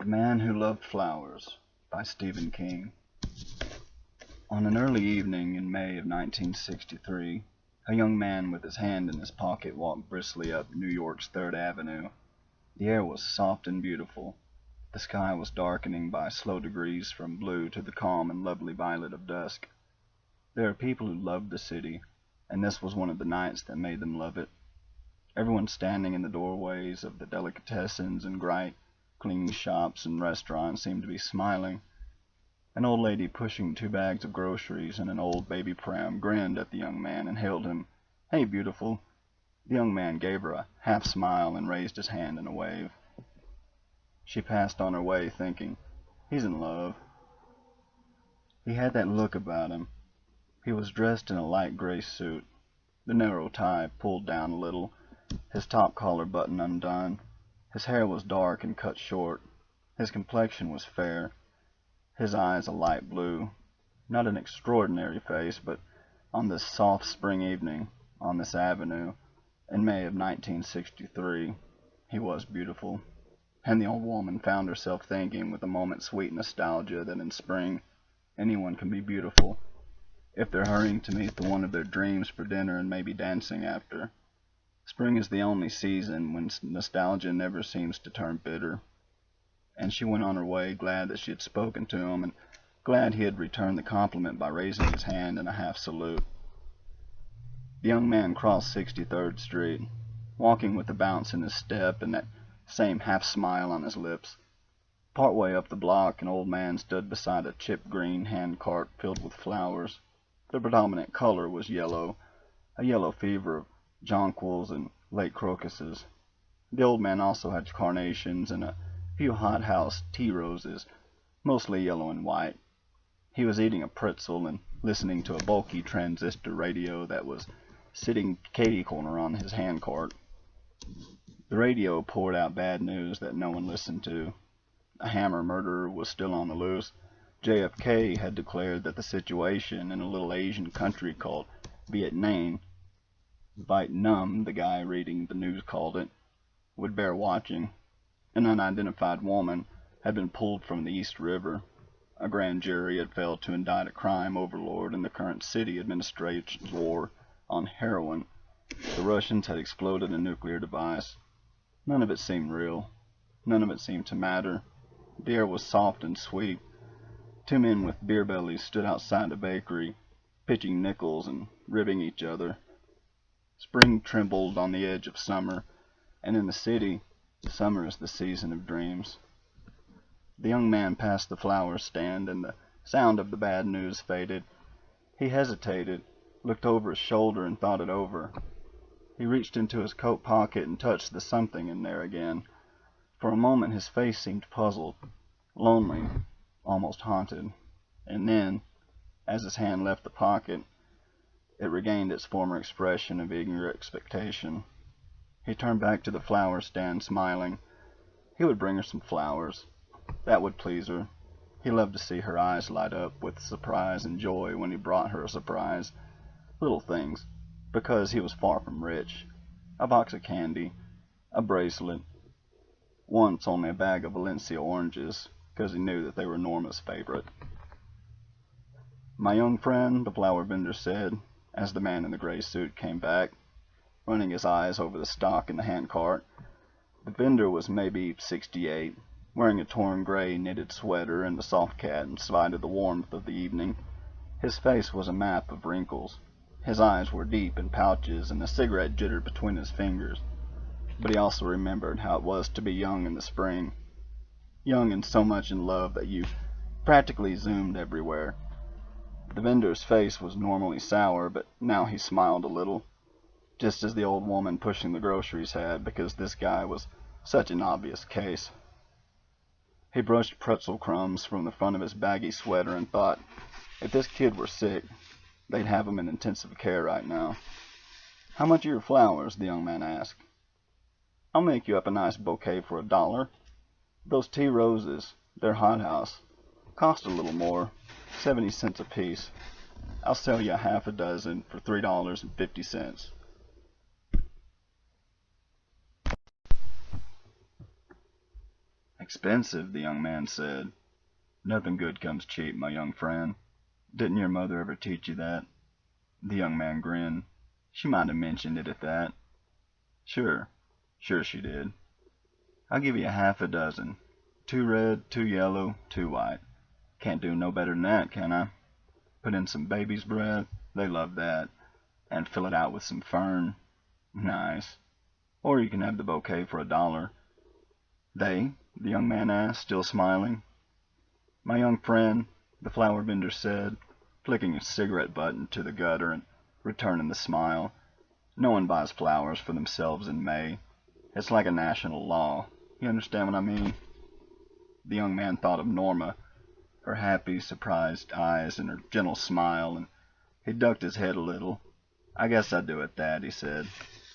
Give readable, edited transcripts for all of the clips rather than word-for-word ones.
Man Who Loved Flowers by Stephen King. On an early evening in May of 1963, a young man with his hand in his pocket walked briskly up New York's Third Avenue. The air was soft and beautiful. The sky was darkening by slow degrees from blue to the calm and lovely violet of dusk. There are people who love the city, and this was one of the nights that made them love it. Everyone standing in the doorways of the delicatessens and bright, clean shops and restaurants seemed to be smiling. An old lady pushing 2 bags of groceries in an old baby pram grinned at the young man and hailed him, "Hey, beautiful." The young man gave her a half smile and raised his hand in a wave. She passed on her way thinking, "He's in love." He had that look about him. He was dressed in a light gray suit, the narrow tie pulled down a little, his top collar button undone. His hair was dark and cut short. His complexion was fair. His eyes a light blue. Not an extraordinary face, but on this soft spring evening, on this avenue, in May of 1963, he was beautiful. And the old woman found herself thinking with a moment's sweet nostalgia that in spring anyone can be beautiful, if they're hurrying to meet the one of their dreams for dinner and maybe dancing after. Spring is the only season when nostalgia never seems to turn bitter. And she went on her way, glad that she had spoken to him, and glad he had returned the compliment by raising his hand in a half salute. The young man crossed 63rd Street, walking with a bounce in his step and that same half smile on his lips. Part way up the block, an old man stood beside a chip green hand cart filled with flowers. The predominant color was yellow, a yellow fever of jonquils and late crocuses. The old man also had carnations and a few hothouse tea roses, mostly yellow and white. He was eating a pretzel and listening to a bulky transistor radio that was sitting catty-corner on his handcart. The radio poured out bad news that no one listened to. A Hammer murderer was still on the loose. JFK had declared that the situation in a little Asian country called Vietnam, the guy reading the news called it, would bear watching. An unidentified woman had been pulled from the East River. A grand jury had failed to indict a crime overlord in the current city administration's war on heroin. The Russians had exploded a nuclear device. None of it seemed real. None of it seemed to matter. The air was soft and sweet. 2 men with beer bellies stood outside a bakery, pitching nickels and ribbing each other. Spring trembled on the edge of summer, and in the city, summer is the season of dreams. The young man passed the flower stand, and the sound of the bad news faded. He hesitated, looked over his shoulder, and thought it over. He reached into his coat pocket and touched the something in there again. For a moment his face seemed puzzled, lonely, almost haunted. And then, as his hand left the pocket, it regained its former expression of eager expectation. He turned back to the flower stand, smiling. He would bring her some flowers. That would please her. He loved to see her eyes light up with surprise and joy when he brought her a surprise. Little things, because he was far from rich. A box of candy, a bracelet, once only a bag of Valencia oranges, because he knew that they were Norma's favorite. "My young friend," the flower vendor said, as the man in the gray suit came back, running his eyes over the stock in the handcart. The vendor was maybe 68, wearing a torn gray knitted sweater and a soft cap in spite of the warmth of the evening. His face was a map of wrinkles. His eyes were deep in pouches, and a cigarette jittered between his fingers. But he also remembered how it was to be young in the spring. Young and so much in love that you practically zoomed everywhere. The vendor's face was normally sour, but now he smiled a little, just as the old woman pushing the groceries had, because this guy was such an obvious case. He brushed pretzel crumbs from the front of his baggy sweater and thought, if this kid were sick, they'd have him in intensive care right now. "How much are your flowers?" the young man asked. "I'll make you up a nice bouquet for $1. Those tea roses, they're hothouse, cost a little more, 70 cents apiece. I'll sell you a half a dozen for $3.50. Expensive, the young man said. Nothing good comes cheap, my young friend. Didn't your mother ever teach you that? The young man grinned. She might have mentioned it at that. Sure she did. I'll give you half a dozen. 2 red, 2 yellow, 2 white. Can't do no better than that, can I? Put in some baby's breath. They love that. And fill it out with some fern. Nice. Or you can have the bouquet for $1. They? The young man asked, still smiling. My young friend, the flower vendor said, flicking his cigarette butt into the gutter and returning the smile. No one buys flowers for themselves in May. It's like a national law. You understand what I mean? The young man thought of Norma, her happy, surprised eyes and her gentle smile, and he ducked his head a little. I guess I do at that, he said.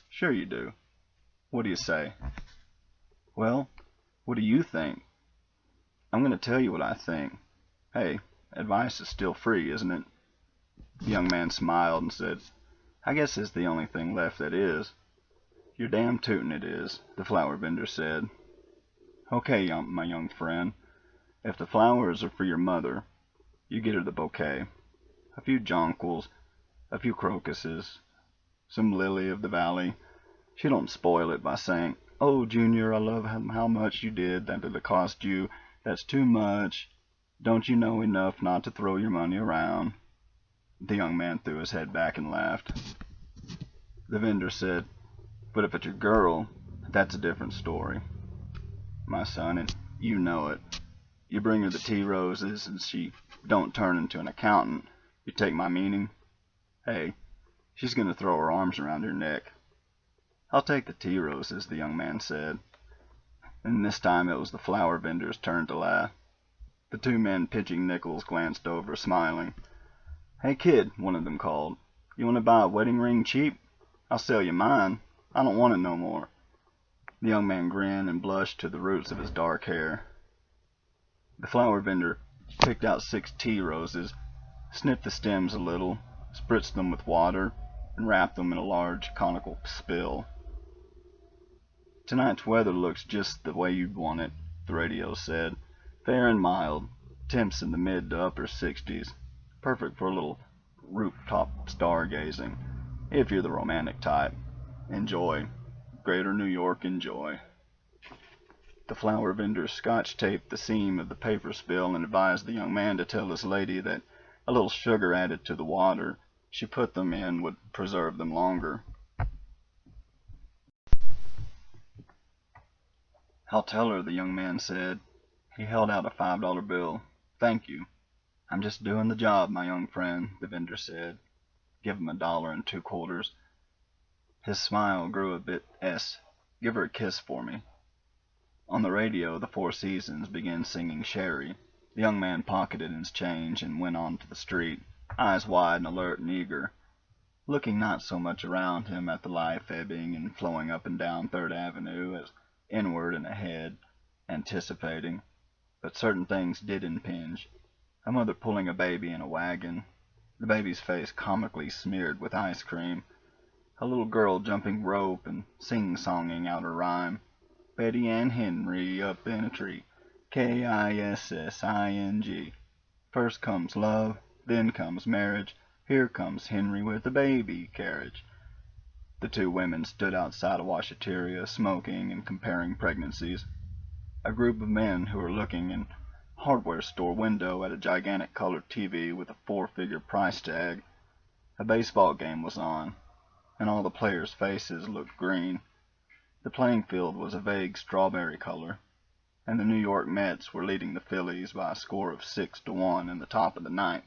Sure you do. What do you say? Well, what do you think? I'm going to tell you what I think. Hey, advice is still free, isn't it? The young man smiled and said, I guess it's the only thing left that is. You're damn tootin' it is, the flower vendor said. Okay, my young friend. If the flowers are for your mother, you get her the bouquet. A few jonquils, a few crocuses, some lily of the valley. She don't spoil it by saying, Oh, Junior, I love how much you did. That'll cost you. That's too much. Don't you know enough not to throw your money around? The young man threw his head back and laughed. The vendor said, But if it's your girl, that's a different story. My son, and you know it. You bring her the tea roses, and she don't turn into an accountant. You take my meaning? Hey, she's going to throw her arms around your neck. I'll take the tea roses, the young man said. And this time it was the flower vendor's turn to laugh. The 2 men pitching nickels glanced over, smiling. Hey, kid, one of them called. You want to buy a wedding ring cheap? I'll sell you mine. I don't want it no more. The young man grinned and blushed to the roots of his dark hair. The flower vendor picked out 6 tea roses, snipped the stems a little, spritzed them with water, and wrapped them in a large conical spill. Tonight's weather looks just the way you'd want it, the radio said. Fair and mild, temps in the mid to upper 60s. Perfect for a little rooftop stargazing, if you're the romantic type. Enjoy. Greater New York, enjoy. The flower vendor scotch-taped the seam of the paper spill and advised the young man to tell his lady that a little sugar added to the water she put them in would preserve them longer. I'll tell her, the young man said. He held out a $5 bill. Thank you. I'm just doing the job, my young friend, the vendor said. Give him $1.02. His smile grew a bit Give her a kiss for me. On the radio, the Four Seasons began singing Sherry. The young man pocketed his change and went on to the street, eyes wide and alert and eager, looking not so much around him at the life ebbing and flowing up and down 3rd Avenue as inward and ahead, anticipating. But certain things did impinge. A mother pulling a baby in a wagon, the baby's face comically smeared with ice cream, a little girl jumping rope and sing-songing out her rhyme. Betty Ann Henry up in a tree, Kissing. First comes love, then comes marriage, here comes Henry with a baby carriage. The 2 women stood outside a washateria, smoking and comparing pregnancies. A group of men who were looking in a hardware store window at a gigantic colored TV with a 4-figure price tag. A baseball game was on, and all the players' faces looked green. The playing field was a vague strawberry color, and the New York Mets were leading the Phillies by a score of 6-1 in the top of the 9th.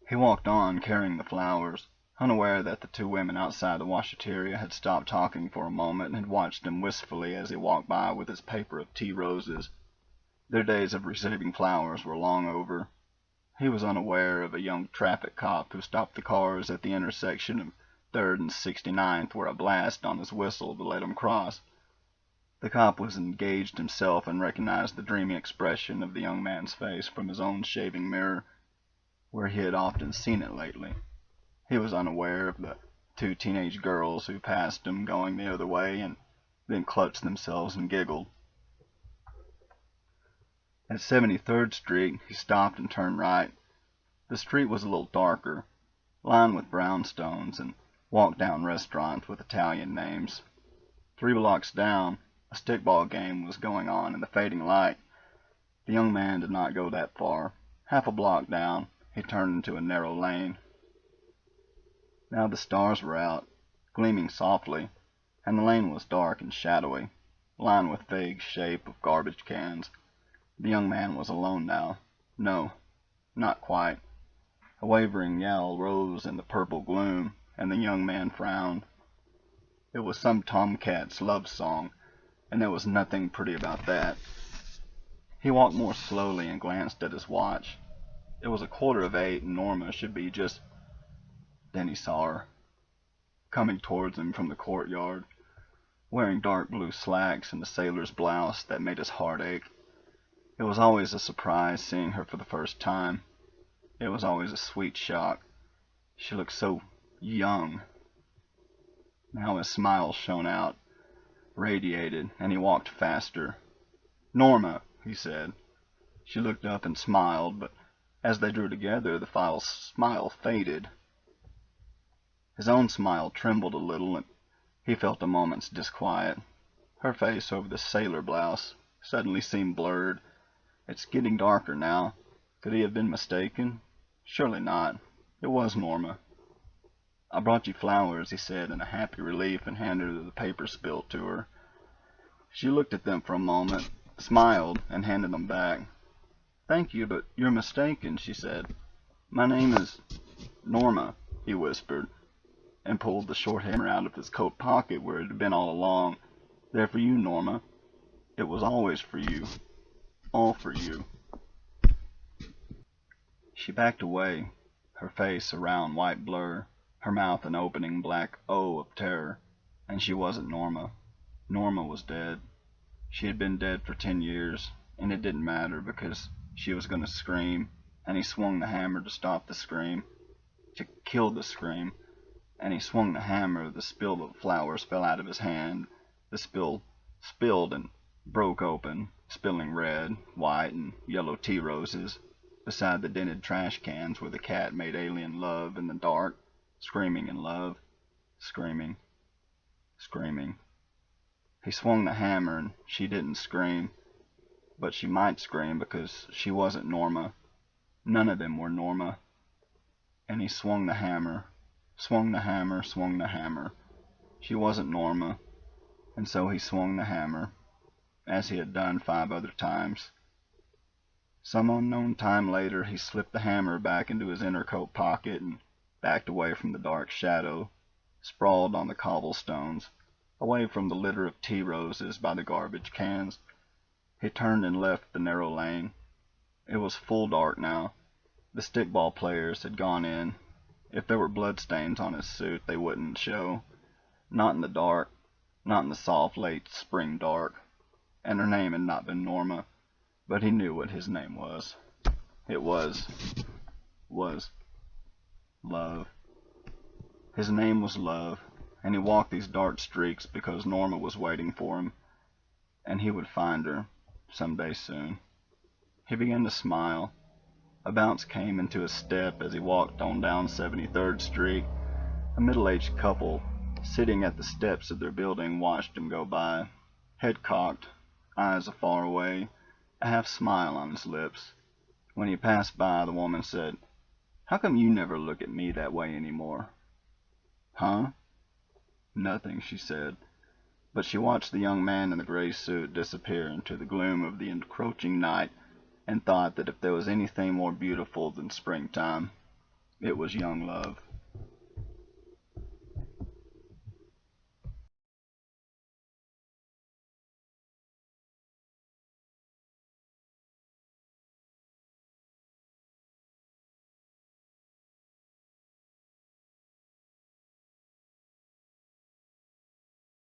He walked on, carrying the flowers, unaware that the 2 women outside the washateria had stopped talking for a moment and had watched him wistfully as he walked by with his paper of tea roses. Their days of receiving flowers were long over. He was unaware of a young traffic cop who stopped the cars at the intersection of 3rd and 69th where a blast on his whistle to let him cross. The cop was engaged himself and recognized the dreamy expression of the young man's face from his own shaving mirror, where he had often seen it lately. He was unaware of the 2 teenage girls who passed him going the other way, and then clutched themselves and giggled. At 73rd Street, he stopped and turned right. The street was a little darker, lined with brownstones and walked-down restaurants with Italian names. 3 blocks down, a stickball game was going on in the fading light. The young man did not go that far. Half a block down, he turned into a narrow lane. Now the stars were out, gleaming softly, and the lane was dark and shadowy, lined with vague shape of garbage cans. The young man was alone now. No, not quite. A wavering yell rose in the purple gloom, and the young man frowned. It was some tomcat's love song, and there was nothing pretty about that. He walked more slowly and glanced at his watch. It was 7:15, and Norma should be just... Then he saw her, coming towards him from the courtyard, wearing dark blue slacks and a sailor's blouse that made his heart ache. It was always a surprise seeing her for the first time. It was always a sweet shock. She looked so young. Now his smile shone out, radiated, and he walked faster. "Norma," he said. She looked up and smiled, but as they drew together, the smile faded. His own smile trembled a little, and he felt a moment's disquiet. Her face over the sailor blouse suddenly seemed blurred. It's getting darker now. Could he have been mistaken? Surely not. It was Norma. "I brought you flowers," he said in a happy relief, and handed her the paper spilt to her. She looked at them for a moment, smiled, and handed them back. "Thank you, but you're mistaken," she said. "My name is Norma," he whispered, and pulled the short hammer out of his coat pocket where it had been all along. "They're for you, Norma. It was always for you. All for you." She backed away, her face a round white blur, her mouth an opening black O of terror. And she wasn't Norma. Norma was dead. She had been dead for 10 years, and it didn't matter because she was going to scream, and he swung the hammer to stop the scream, to kill the scream, and he swung the hammer. The spill of flowers fell out of his hand. The spill spilled and broke open, spilling red, white, and yellow tea roses, beside the dented trash cans where the cat made alien love in the dark, screaming in love, screaming, screaming. He swung the hammer, and she didn't scream, but she might scream because she wasn't Norma. None of them were Norma. And he swung the hammer, swung the hammer, swung the hammer. She wasn't Norma, and so he swung the hammer, as he had done 5 other times. Some unknown time later, he slipped the hammer back into his inner coat pocket and backed away from the dark shadow, sprawled on the cobblestones, away from the litter of tea roses by the garbage cans. He turned and left the narrow lane. It was full dark now. The stickball players had gone in. If there were bloodstains on his suit, they wouldn't show. Not in the dark, not in the soft late spring dark. And her name had not been Norma, but he knew what his name was. It was Love. His name was Love, and he walked these dark streets because Norma was waiting for him, and he would find her someday soon. He began to smile. A bounce came into his step as he walked on down 73rd Street. A middle-aged couple sitting at the steps of their building watched him go by, head cocked, eyes afar away, a half smile on his lips. When he passed by, the woman said, "How come you never look at me that way anymore?" "Huh?" "Nothing," she said. But she watched the young man in the gray suit disappear into the gloom of the encroaching night, and thought that if there was anything more beautiful than springtime, it was young love.